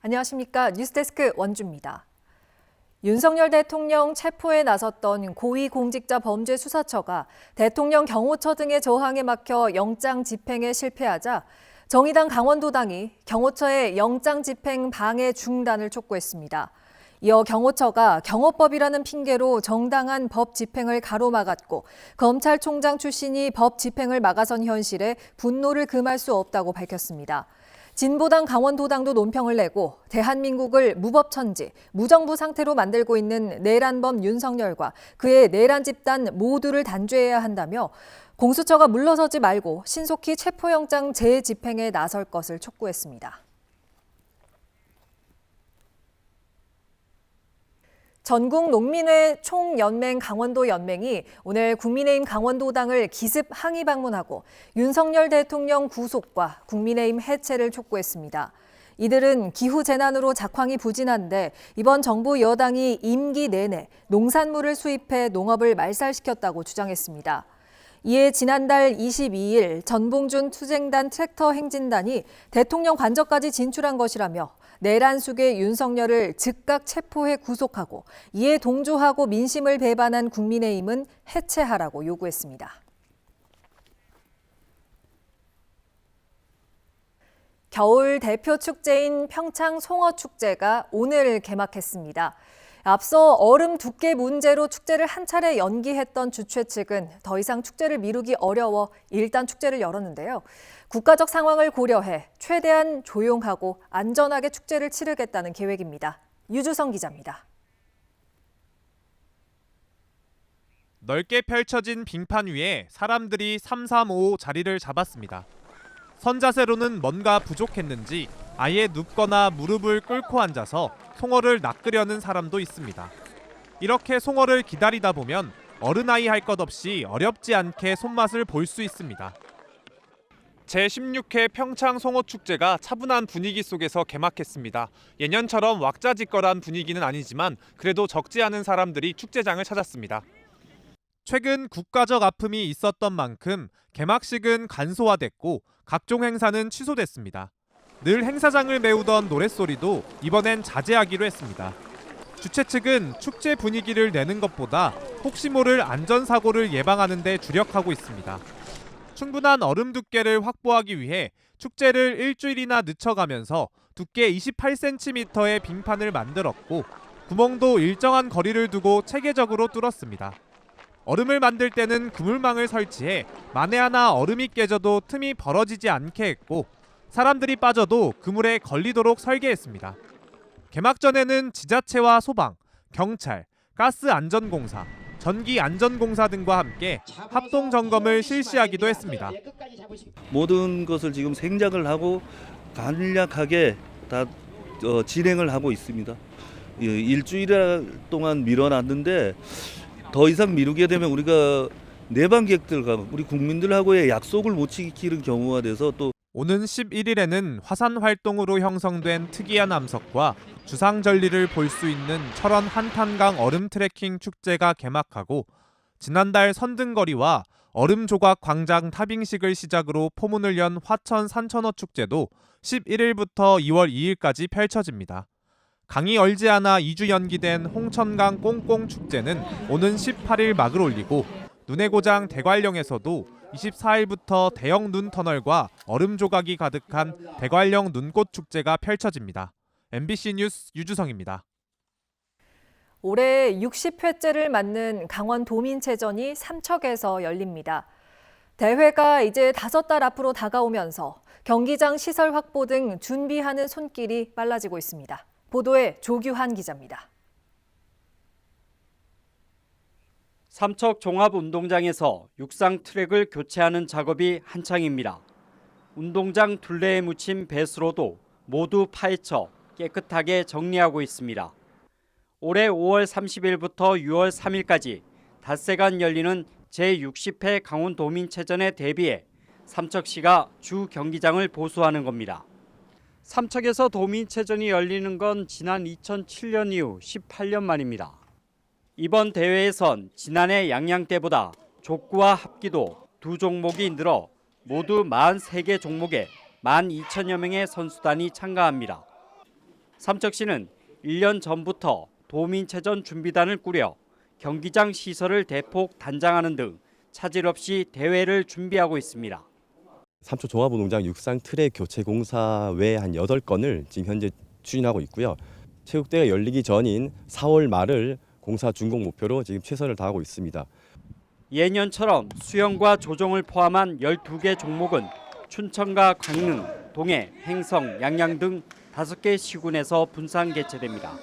안녕하십니까. 뉴스데스크 원주입니다. 윤석열 대통령 체포에 나섰던 고위공직자범죄수사처가 대통령 경호처 등의 저항에 막혀 영장 집행에 실패하자 정의당 강원도당이 경호처의 영장 집행 방해 중단을 촉구했습니다. 이어 경호처가 경호법이라는 핑계로 정당한 법 집행을 가로막았고 검찰총장 출신이 법 집행을 막아선 현실에 분노를 금할 수 없다고 밝혔습니다. 진보당 강원도당도 논평을 내고 대한민국을 무법천지, 무정부 상태로 만들고 있는 내란범 윤석열과 그의 내란 집단 모두를 단죄해야 한다며 공수처가 물러서지 말고 신속히 체포영장 재집행에 나설 것을 촉구했습니다. 전국농민회 총연맹 강원도 연맹이 오늘 국민의힘 강원도당을 기습 항의 방문하고 윤석열 대통령 구속과 국민의힘 해체를 촉구했습니다. 이들은 기후재난으로 작황이 부진한데 이번 정부 여당이 임기 내내 농산물을 수입해 농업을 말살시켰다고 주장했습니다. 이에 지난달 22일 전봉준 투쟁단 트랙터 행진단이 대통령 관저까지 진출한 것이라며 내란 속의 윤석열을 즉각 체포해 구속하고 이에 동조하고 민심을 배반한 국민의힘은 해체하라고 요구했습니다. 겨울 대표 축제인 평창 송어축제가 오늘 개막했습니다. 앞서 얼음 두께 문제로 축제를 한 차례 연기했던 주최 측은 더 이상 축제를 미루기 어려워 일단 축제를 열었는데요. 국가적 상황을 고려해 최대한 조용하고 안전하게 축제를 치르겠다는 계획입니다. 유주성 기자입니다. 넓게 펼쳐진 빙판 위에 사람들이 3-3-5 자리를 잡았습니다. 선 자세로는 뭔가 부족했는지 아예 눕거나 무릎을 꿇고 앉아서 송어를 낚으려는 사람도 있습니다. 이렇게 송어를 기다리다 보면 어른아이 할 것 없이 어렵지 않게 손맛을 볼 수 있습니다. 제16회 평창 송어축제가 차분한 분위기 속에서 개막했습니다. 예년처럼 왁자지껄한 분위기는 아니지만 그래도 적지 않은 사람들이 축제장을 찾았습니다. 최근 국가적 아픔이 있었던 만큼 개막식은 간소화됐고 각종 행사는 취소됐습니다. 늘 행사장을 메우던 노랫소리도 이번엔 자제하기로 했습니다. 주최 측은 축제 분위기를 내는 것보다 혹시 모를 안전사고를 예방하는 데 주력하고 있습니다. 충분한 얼음 두께를 확보하기 위해 축제를 일주일이나 늦춰가면서 두께 28cm의 빙판을 만들었고 구멍도 일정한 거리를 두고 체계적으로 뚫었습니다. 얼음을 만들 때는 그물망을 설치해 만에 하나 얼음이 깨져도 틈이 벌어지지 않게 했고 사람들이 빠져도 그물에 걸리도록 설계했습니다. 개막 전에는 지자체와 소방, 경찰, 가스안전공사, 전기안전공사 등과 함께 합동 점검을 실시하기도 했습니다. 모든 것을 지금 생각을 하고 간략하게 다 진행을 하고 있습니다. 일주일 동안 미뤄놨는데 더 이상 미루게 되면 우리가 내방객들과 우리 국민들하고의 약속을 못 지키는 경우가 돼서 또 오는 11일에는 화산 활동으로 형성된 특이한 암석과 주상 전리를 볼 수 있는 철원 한탄강 얼음 트레킹 축제가 개막하고 지난달 선등거리와 얼음 조각 광장 타빙식을 시작으로 포문을 연 화천 산천어 축제도 11일부터 2월 2일까지 펼쳐집니다. 강이 얼지 않아 2주 연기된 홍천강 꽁꽁 축제는 오는 18일 막을 올리고 눈의 고장 대관령에서도 24일부터 대형 눈 터널과 얼음 조각이 가득한 대관령 눈꽃 축제가 펼쳐집니다. MBC 뉴스 유주성입니다. 올해 60회째를 맞는 강원 도민체전이 삼척에서 열립니다. 대회가 이제 5달 앞으로 다가오면서 경기장 시설 확보 등 준비하는 손길이 빨라지고 있습니다. 보도에 조규환 기자입니다. 삼척 종합운동장에서 육상 트랙을 교체하는 작업이 한창입니다. 운동장 둘레에 묻힌 배수로도 모두 파헤쳐 깨끗하게 정리하고 있습니다. 올해 5월 30일부터 6월 3일까지 닷새간 열리는 제60회 강원도민체전에 대비해 삼척시가 주 경기장을 보수하는 겁니다. 삼척에서 도민체전이 열리는 건 지난 2007년 이후 18년 만입니다. 이번 대회에선 지난해 양양 때보다 족구와 합기도 두 종목이 늘어 모두 43개 종목에 12,000여 명의 선수단이 참가합니다. 삼척시는 1년 전부터 도민체전 준비단을 꾸려 경기장 시설을 대폭 단장하는 등 차질 없이 대회를 준비하고 있습니다. 삼척 종합운동장 육상 트랙 교체 공사 외 한 8건을 지금 현재 추진하고 있고요. 체육대회가 열리기 전인 4월 말을 공사 준공 목표로 지금 최선을 다하고 있습니다. 예년처럼 수영과 조정을 포함한 12개 종목은 춘천과 강릉, 동해, 행성, 양양 등 5개 시군에서 분산 개최됩니다.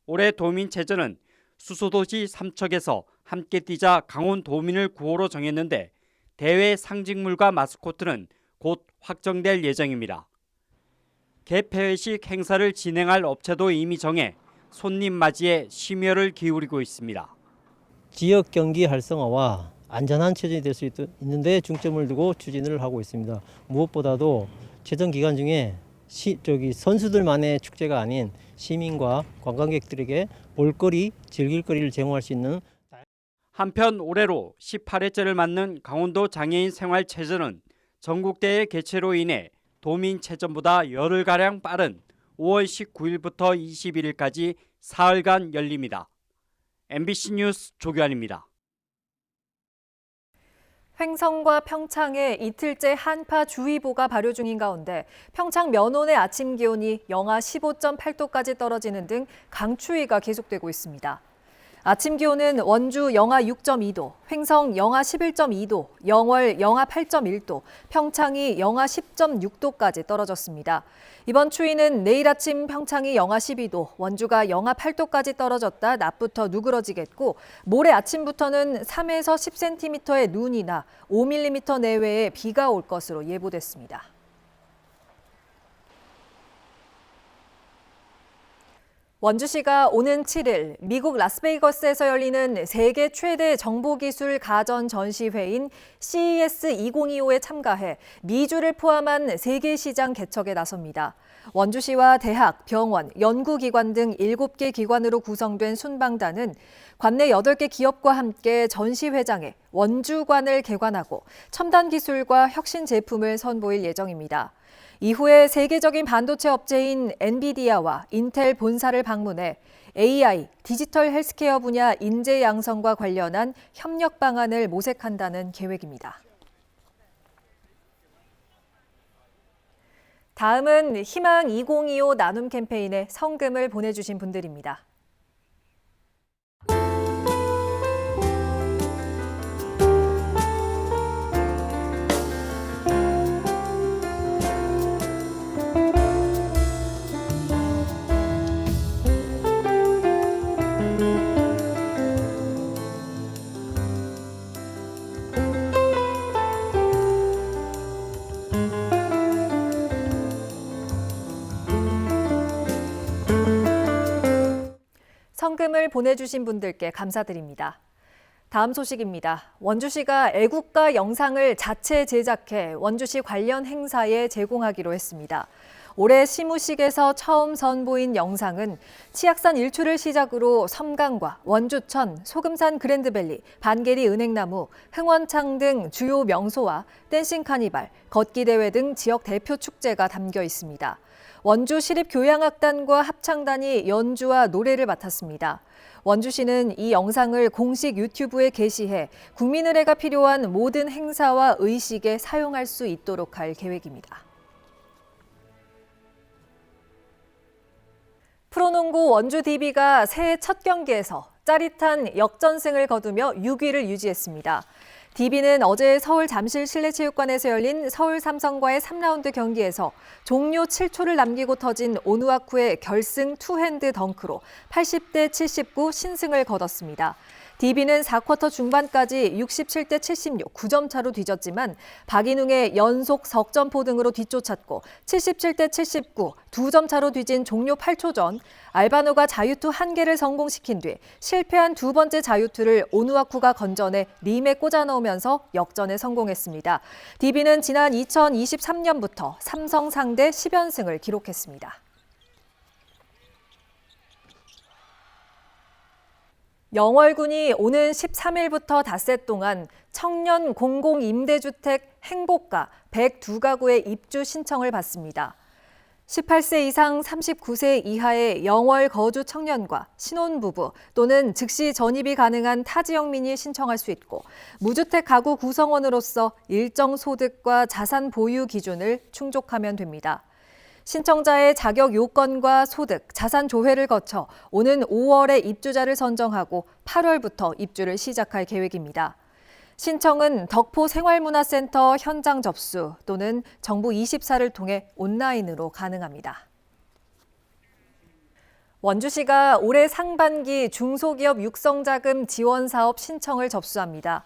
올해 도민체전은 수소도시 삼척에서 함께 뛰자 강원 도민을 구호로 정했는데 대회 상징물과 마스코트는 곧 확정될 예정입니다. 개폐회식 행사를 진행할 업체도 이미 정해 손님 맞이에 심혈을 기울이고 있습니다. 지역 경기 활성화와 안전한 체전이 될 수 있는 데 중점을 두고 추진을 하고 있습니다. 무엇보다도 체전 기간 중에 선수들만의 축제가 아닌 시민과 관광객들에게 볼거리, 즐길거리를 제공할 수 있는 한편 올해로 18회째를 맞는 강원도 장애인 생활체전은 전국대회 개최로 인해 도민체전보다 열흘가량 빠른 5월 19일부터 21일까지 사흘간 열립니다. MBC 뉴스 조규환입니다. 횡성과 평창에 이틀째 한파주의보가 발효 중인 가운데 평창 면원의 아침 기온이 영하 15.8도까지 떨어지는 등 강추위가 계속되고 있습니다. 아침 기온은 원주 영하 6.2도, 횡성 영하 11.2도, 영월 영하 8.1도, 평창이 영하 10.6도까지 떨어졌습니다. 이번 추위는 내일 아침 평창이 영하 12도, 원주가 영하 8도까지 떨어졌다 낮부터 누그러지겠고 모레 아침부터는 3에서 10cm의 눈이나 5mm 내외의 비가 올 것으로 예보됐습니다. 원주시가 오는 7일 미국 라스베이거스에서 열리는 세계 최대 정보기술 가전 전시회인 CES 2025에 참가해 미주를 포함한 세계 시장 개척에 나섭니다. 원주시와 대학, 병원, 연구기관 등 7개 기관으로 구성된 순방단은 관내 8개 기업과 함께 전시회장에 원주관을 개관하고 첨단 기술과 혁신 제품을 선보일 예정입니다. 이후에 세계적인 반도체 업체인 엔비디아와 인텔 본사를 방문해 AI, 디지털 헬스케어 분야 인재 양성과 관련한 협력 방안을 모색한다는 계획입니다. 다음은 희망 2025 나눔 캠페인에 성금을 보내주신 분들입니다. 성금을 보내주신 분들께 감사드립니다. 다음 소식입니다. 원주시가 애국가 영상을 자체 제작해 원주시 관련 행사에 제공하기로 했습니다. 올해 시무식에서 처음 선보인 영상은 치악산 일출을 시작으로 섬강과 원주천, 소금산 그랜드밸리, 반계리 은행나무, 흥원창 등 주요 명소와 댄싱 카니발, 걷기 대회 등 지역 대표 축제가 담겨 있습니다. 원주 시립교향악단과 합창단이 연주와 노래를 맡았습니다. 원주시는 이 영상을 공식 유튜브에 게시해 국민의례가 필요한 모든 행사와 의식에 사용할 수 있도록 할 계획입니다. 프로농구 원주 DB가 새해 첫 경기에서 짜릿한 역전승을 거두며 6위를 유지했습니다. DB는 어제 서울 잠실 실내체육관에서 열린 서울 삼성과의 3라운드 경기에서 종료 7초를 남기고 터진 오누아쿠의 결승 투핸드 덩크로 80대 79 신승을 거뒀습니다. DB는 4쿼터 중반까지 67대 76, 9점 차로 뒤졌지만 박인웅의 연속 석점포 등으로 뒤쫓았고 77대 79, 2점 차로 뒤진 종료 8초 전 알바노가 자유투 1개를 성공시킨 뒤 실패한 두 번째 자유투를 오누아쿠가 건져내 림에 꽂아 넣으면서 역전에 성공했습니다. DB는 지난 2023년부터 삼성 상대 10연승을 기록했습니다. 영월군이 오는 13일부터 닷새 동안 청년 공공임대주택 행복가 102가구의 입주 신청을 받습니다. 18세 이상 39세 이하의 영월 거주 청년과 신혼부부 또는 즉시 전입이 가능한 타지역민이 신청할 수 있고 무주택 가구 구성원으로서 일정 소득과 자산 보유 기준을 충족하면 됩니다. 신청자의 자격 요건과 소득, 자산 조회를 거쳐 오는 5월에 입주자를 선정하고 8월부터 입주를 시작할 계획입니다. 신청은 덕포 생활문화센터 현장 접수 또는 정부 24를 통해 온라인으로 가능합니다. 원주시가 올해 상반기 중소기업 육성자금 지원 사업 신청을 접수합니다.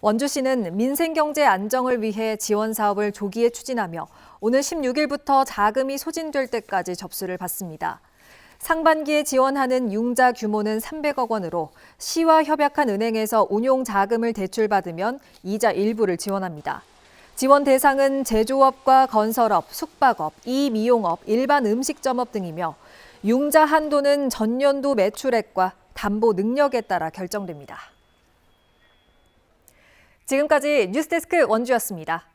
원주시는 민생경제 안정을 위해 지원 사업을 조기에 추진하며 오늘 16일부터 자금이 소진될 때까지 접수를 받습니다. 상반기에 지원하는 융자 규모는 300억 원으로 시와 협약한 은행에서 운용 자금을 대출받으면 이자 일부를 지원합니다. 지원 대상은 제조업과 건설업, 숙박업, 이미용업, 일반 음식점업 등이며 융자 한도는 전년도 매출액과 담보 능력에 따라 결정됩니다. 지금까지 뉴스데스크 원주였습니다.